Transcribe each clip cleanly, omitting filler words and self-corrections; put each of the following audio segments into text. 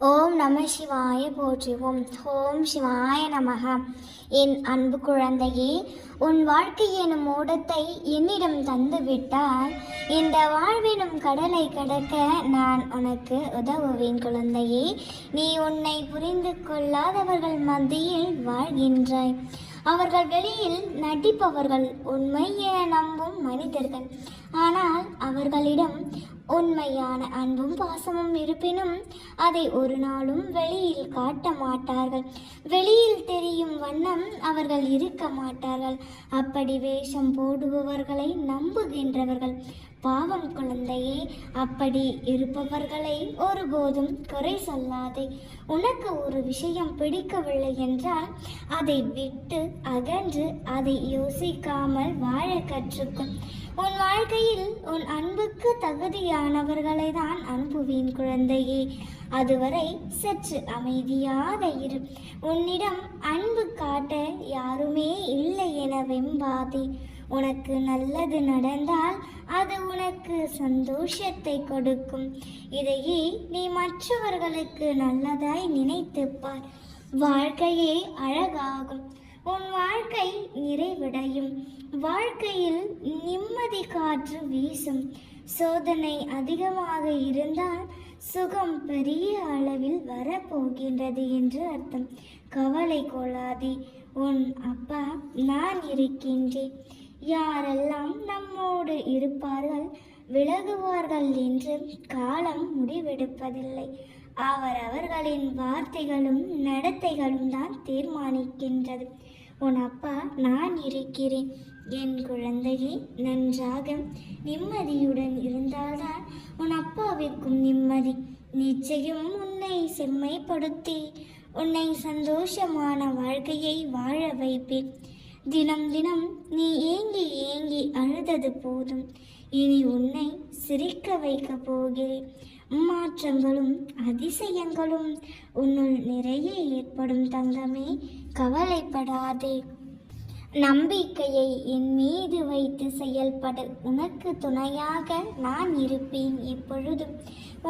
ஓம் நம சிவாய போற்றுவோம். ஓம் சிவாய நமக. என் அன்பு குழந்தையே, உன் வாழ்க்கை எனும் ஓடத்தை என்னிடம் தந்துவிட்டால் இந்த வாழ்வினும் கடலை கடக்க நான் உனக்கு உதவுவேன். குழந்தையே, நீ உன்னை புரிந்து கொள்ளாதவர்கள் மத்தியில் வாழ்கின்றாய். அவர்கள் வெளியில் நடிப்பவர்கள், உண்மை என நம்பும் மனிதர்கள். ஆனால் அவர்களிடம் உண்மையான அன்பும் பாசமும் இருப்பினும் அதை ஒரு நாளும் வெளியில் காட்ட மாட்டார்கள். வெளியில் தெரியும் வண்ணம் அவர்கள் இருக்க மாட்டார்கள். அப்படி வேஷம் போடுபவர்களை நம்புகின்றவர்கள். பாவம் குழந்தையே, அப்படி இருப்பவர்களை ஒருபோதும் குறை சொல்லாதே. உனக்கு ஒரு விஷயம் பிடிக்கவில்லை என்றால் அதை விட்டு அகன்று அதை யோசிக்காமல் வாழ கற்றுக்கொள். உன் வாழ்க்கையில் உன் அன்புக்கு தகுதியானவர்களை தான் அனுப்புவேன் குழந்தையே. அதுவரை சற்று அமைதியாக இரு. உன்னிடம் அன்பு காட்ட யாருமே இல்லை என வெம்பாதே. உனக்கு நல்லது நடந்தால் அது உனக்கு சந்தோஷத்தை கொடுக்கும். இதையே நீ மற்றவர்களுக்கு நல்லதாய் நினைத்துப்பார். வாழ்க்கையே அழகாகும். உன் வாழ்க்கை நிறைவடையும். வாழ்க்கையில் நிம்மதி காற்று வீசும். சோதனை அதிகமாக இருந்தால் சுகம் பெரிய அளவில் வரப்போகின்றது என்று அர்த்தம். கவலை கொள்ளாதே. உன் அப்பா நான் இருக்கின்றேன். யாரெல்லாம் நம்மோடு இருப்பார்கள் விலகுவார்கள் என்று காலம் முடிவெடுப்பதில்லை. அவரவர்களின் வார்த்தைகளும் நடத்தைகளும் தான் தீர்மானிக்கின்றது. உன் அப்பா நான் இருக்கிறேன். என் குழந்தையே, நன்றாக நிம்மதியுடன் இருந்தால்தான் உன் அப்பாவிற்கும் நிம்மதி. நிச்சயம் உன்னை செம்மைப்படுத்தி உன்னை சந்தோஷமான வாழ்க்கையை வாழ வைப்பேன். தினம் தினம் நீ ஏங்கி ஏங்கி அழுதது போதும். இனி உன்னை சிரிக்க வைக்க போகிறேன். மாற்றங்களும் அதிசயங்களும் உன்னுள் நிறைய ஏற்படும் தங்கமே. கவலைப்படாதே. நம்பிக்கையை என் மீது வைத்து செயல்படு. உனக்கு துணையாக நான் இருப்பேன் எப்பொழுதும்.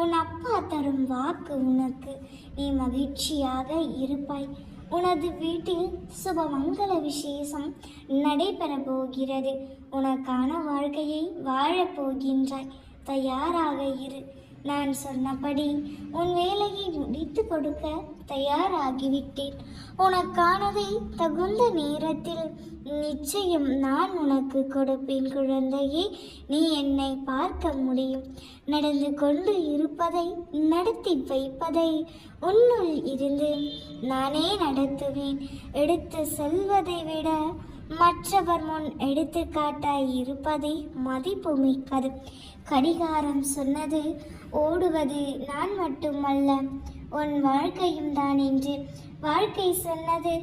உன் அப்பா தரும் வாக்கு உனக்கு. நீ மகிழ்ச்சியாக இருப்பாய். உனது வீட்டில் சுபமங்கல விசேஷம் நடைபெற போகிறது. உனக்கான வாழ்க்கையை வாழப்போகின்றாய். தயாராக இரு. நான் சொன்னபடி உன் வேலையை முடித்து கொடுக்க தயாராகிவிட்டேன். உனக்கானதை தகுந்த நேரத்தில் நிச்சயம் நான் உனக்கு கொடுப்பேன். குழந்தையே, நீ என்னை பார்க்க முடியும். நடந்து கொண்டு இருப்பதை நடத்தி வைப்பதை உன்னுள் இருந்து நானே நடத்துவேன். எடுத்து செல்வதை விட மற்றவர் முன் எடுத்துக்காட்டாய் இருப்பதே மதிப்பு மிக்கது. கடிகாரம் சொன்னது ஓடுவது நான் மட்டுமல்ல, உன் வாழ்க்கையும் தான் என்று. வாழ்க்கை சொன்னது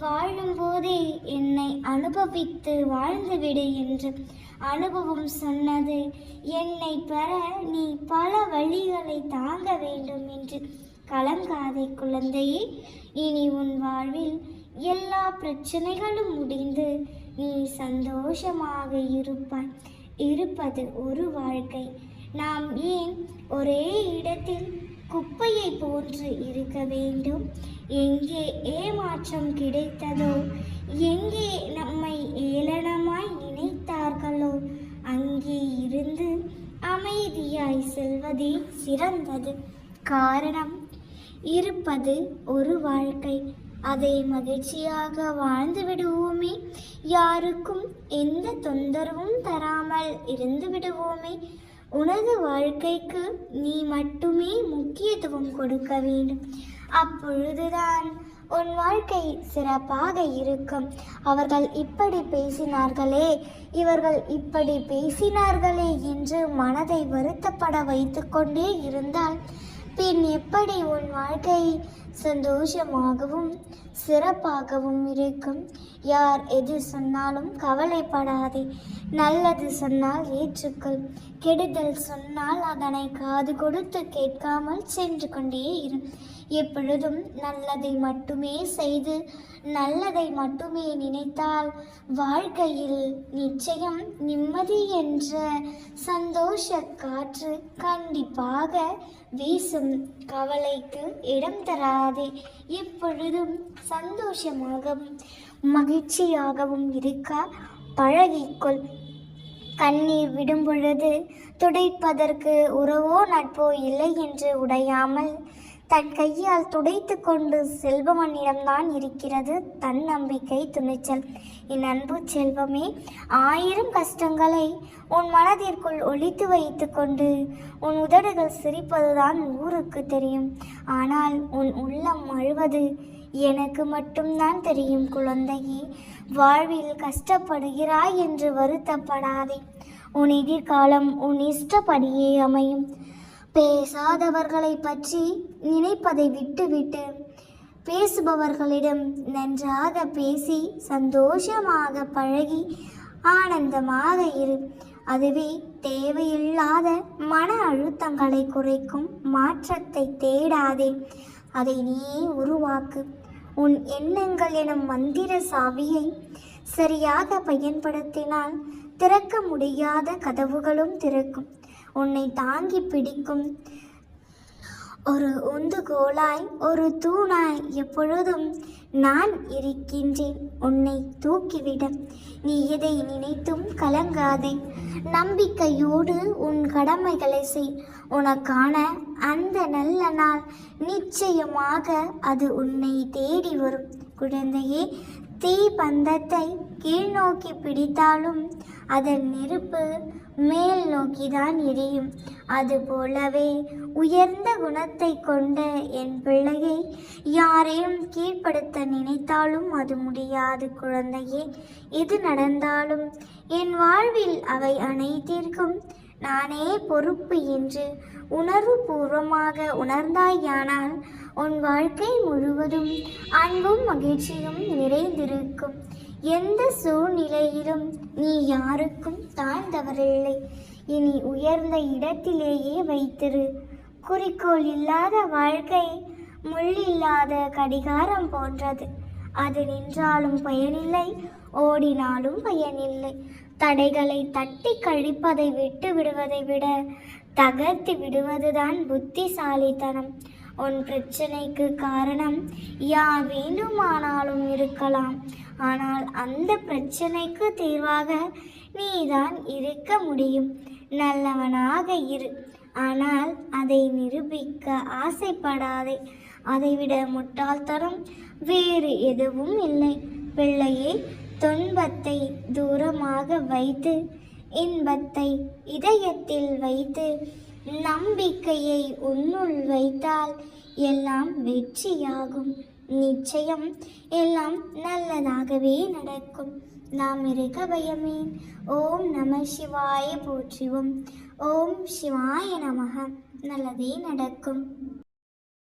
வாழும் போதே என்னை அனுபவித்து வாழ்ந்துவிடு என்று. அனுபவம் சொன்னது என்னை பெற நீ பல வழிகளை தாங்க வேண்டும் என்று. கலங்காதே குழந்தையே. இனி உன் வாழ்வில் எல்லா பிரச்சனைகளும் முடிந்து நீ சந்தோஷமாக இருப்பாய். இருப்பது ஒரு வாழ்க்கை. நாம் ஏன் ஒரே இடத்தில் குப்பையை போன்று இருக்க வேண்டும்? எங்கே ஏமாற்றம் கிடைத்ததோ, எங்கே நம்மை ஏளனமாய் நினைத்தார்களோ அங்கே இருந்து அமைதியாய் செல்வதே சிறந்தது. காரணம், இருப்பது ஒரு வாழ்க்கை. அதை மகிழ்ச்சியாக வாழ்ந்து விடுவோமே. யாருக்கும் எந்த தொந்தரவும் தராமல் இருந்து விடுவோமே. உனது வாழ்க்கைக்கு நீ மட்டுமே முக்கியத்துவம் கொடுக்க வேண்டும். அப்பொழுதுதான் உன் வாழ்க்கை சிறப்பாக இருக்கும். அவர்கள் இப்படி பேசினார்களே, இவர்கள் இப்படி பேசினார்களே என்று மனதை வருத்தப்பட வைத்து கொண்டே இருந்தால் பின் எப்படி உன் வாழ்க்கை சந்தோஷமாகவும் சிறப்பாகவும் இருக்கும்? யார் எது சொன்னாலும் கவலைப்படாதே. நல்லது சொன்னால் ஏற்றுக்கொள். கெடுதல் சொன்னால் அதனை காது கொடுத்து கேட்காமல் சென்று கொண்டே இரு. எப்பொழுதும் நல்லதை மட்டுமே செய்து நல்லதை மட்டுமே நினைத்தால் வாழ்க்கையில் நிச்சயம் நிம்மதி என்ற சந்தோஷ காற்று கண்டிப்பாக வீசும். கவலைக்கு இடம் தராதே. எப்பொழுதும் சந்தோஷமாகவும் மகிழ்ச்சியாகவும் இருக்க பழகிக்கொள். கண்ணீர் விடும் பொழுது துடைப்பதற்கு உறவோ நட்போ இல்லை என்று உடையாமல் தன் கையால் துடைத்து கொண்டு செல்பவனிடம்தான் இருக்கிறது தன்னம்பிக்கை, துணிச்சல். என் அன்பு செல்வமே, 1000 கஷ்டங்களை உன் மனதிற்குள் ஒளித்து வைத்து கொண்டு உன் உதடுகள் சிரிப்பதுதான் ஊருக்கு தெரியும். ஆனால் உன் உள்ளம் அழுவது எனக்கு மட்டும்தான் தெரியும். குழந்தையே, வாழ்வில் கஷ்டப்படுகிறாய் என்று வருத்தப்படாதே. உன் எதிர்காலம் உன் இஷ்டப்படியே அமையும். பேசாதவர்களை பற்றி நினைப்பதை விட்டுவிட்டு பேசுபவர்களிடம் நன்றாக பேசி சந்தோஷமாக பழகி ஆனந்தமாக இரு. அதுவே தேவையில்லாத மன அழுத்தங்களை குறைக்கும். மாற்றத்தை தேடாதே, அதை நீயே உருவாக்கு. உன் எண்ணங்கள் எனும் மந்திர சாவியை சரியாக பயன்படுத்தினால் திறக்க முடியாத கதவுகளும் திறக்கும். உன்னை தாங்கி பிடிக்கும் ஒரு உந்துகோலாய், ஒரு தூணாய் எப்பொழுதும் நான் இருக்கின்றேன். உன்னை தூக்கிவிட நீ எதை நினைத்தும் கலங்காதே. நம்பிக்கையோடு உன் கடமைகளை செய். உனக்கான அந்த நல்ல நாள் நிச்சயமாக அது உன்னை தேடி வரும். குழந்தையே, தீ பந்தத்தை கீழ் நோக்கி பிடித்தாலும் அதன் நெருப்பு மேல் நோக்கிதான் எரியும். அதுபோலவே உயர்ந்த குணத்தை கொண்ட என் பிள்ளையை யாரையும் கீழ்ப்படுத்த நினைத்தாலும் அது முடியாது. குழந்தையே, எது நடந்தாலும் என் வாழ்வில் அவை அனைத்திற்கும் நானே பொறுப்பு என்று உணர்வுபூர்வமாக உணர்ந்தாயானால் உன் வாழ்க்கை முழுவதும் அன்பும் மகிழ்ச்சியும் நிறைந்திருக்கும். எந்த சூழ்நிலையிலும் நீ யாருக்கும் தாழ்ந்தவரில்லை. இனி உயர்ந்த இடத்திலேயே வைத்திரு. குறிக்கோள் இல்லாத வாழ்க்கை முள்ளில்லாத கடிகாரம் போன்றது. அது நின்றாலும் பயனில்லை, ஓடினாலும் பயனில்லை. தடைகளை தட்டி கழிப்பதை விட்டு விடுவதை விட தகர்த்து விடுவதுதான் புத்திசாலித்தனம். உன் பிரச்சனைக்கு காரணம் யார் வேண்டுமானாலும் இருக்கலாம். ஆனால் அந்த பிரச்சனைக்கு தீர்வாக நீதான் இருக்க முடியும். நல்லவனாக இரு, ஆனால் அதை நிரூபிக்க ஆசைப்படாதே. அதைவிட முட்டாள்தனம் வேறு எதுவும் இல்லை. பிள்ளையே, துன்பத்தை தூரமாக வைத்து இன்பத்தை இதயத்தில் வைத்து நம்பிக்கையை உன்னுள் வைத்தால் எல்லாம் வெற்றியாகும். நிச்சயம் எல்லாம் நல்லதாகவே நடக்கும். நாம் இருக்க பயமே. ஓம் நம சிவாய போற்றுவோம். ஓம் சிவாய நமக. நல்லதே நடக்கும்.